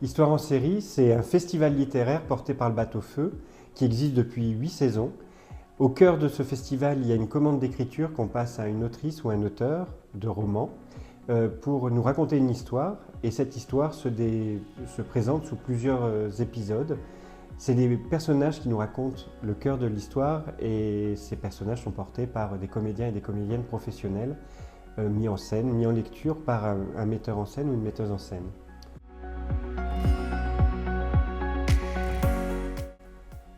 Histoire en série, c'est un festival littéraire porté par le Bateau Feu qui existe depuis 8 saisons. Au cœur de ce festival, il y a une commande d'écriture qu'on passe à une autrice ou un auteur de roman pour nous raconter une histoire. Et cette histoire se présente sous plusieurs épisodes. C'est des personnages qui nous racontent le cœur de l'histoire et ces personnages sont portés par des comédiens et des comédiennes professionnels mis en scène, mis en lecture par un metteur en scène ou une metteuse en scène.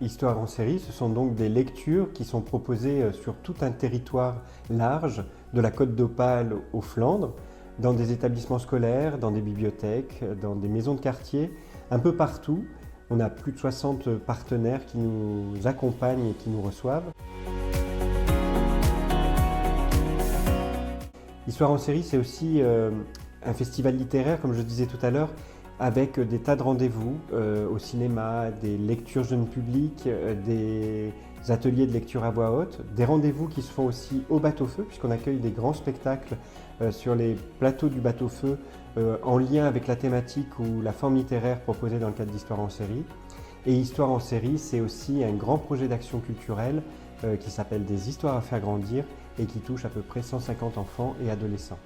Histoire en série, ce sont donc des lectures qui sont proposées sur tout un territoire large, de la Côte d'Opale aux Flandres, dans des établissements scolaires, dans des bibliothèques, dans des maisons de quartier, un peu partout. On a plus de 60 partenaires qui nous accompagnent et qui nous reçoivent. Histoire en série, c'est aussi un festival littéraire, comme je disais tout à l'heure, avec des tas de rendez-vous au cinéma, des lectures jeunes publics, des ateliers de lecture à voix haute, des rendez-vous qui se font aussi au Bateau Feu, puisqu'on accueille des grands spectacles sur les plateaux du Bateau Feu en lien avec la thématique ou la forme littéraire proposée dans le cadre d'Histoire en série. Et Histoire en série, c'est aussi un grand projet d'action culturelle qui s'appelle Des histoires à faire grandir et qui touche à peu près 150 enfants et adolescents.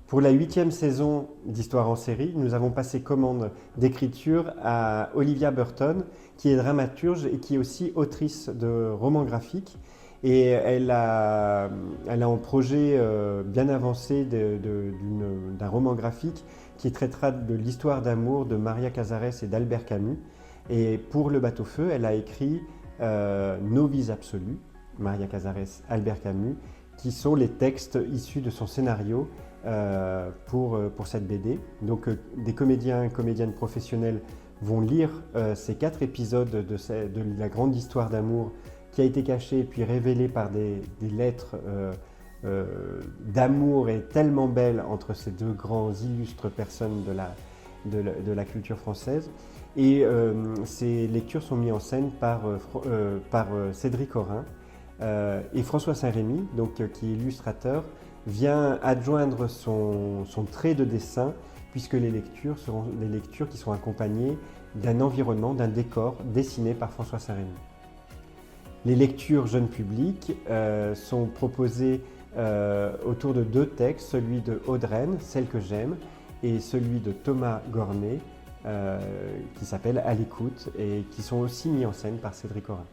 Pour la 8e saison d'Histoire en série, nous avons passé commande d'écriture à Olivia Burton, qui est dramaturge et qui est aussi autrice de romans graphiques. Et elle a un projet bien avancé d'un roman graphique qui traitera de l'histoire d'amour de Maria Casares et d'Albert Camus. Et pour Le Bateau Feu, elle a écrit Nos vies absolues, Maria Casares, Albert Camus, qui sont les textes issus de son scénario pour cette BD. Donc des comédiens et comédiennes professionnels vont lire ces 4 épisodes de la grande histoire d'amour qui a été cachée et puis révélée par des lettres d'amour et tellement belles entre ces deux grands illustres personnes de la culture française. Et ces lectures sont mises en scène par Cédric Orin et François Saint-Rémy, qui est illustrateur, vient adjoindre son trait de dessin puisque les lectures seront des lectures qui sont accompagnées d'un environnement, d'un décor dessiné par François Saint-Rémy. Les lectures jeunes publics sont proposées autour de 2 textes, celui de Audreyne, Celle que j'aime, et celui de Thomas Gornet, qui s'appelle À l'écoute et qui sont aussi mis en scène par Cédric Orin.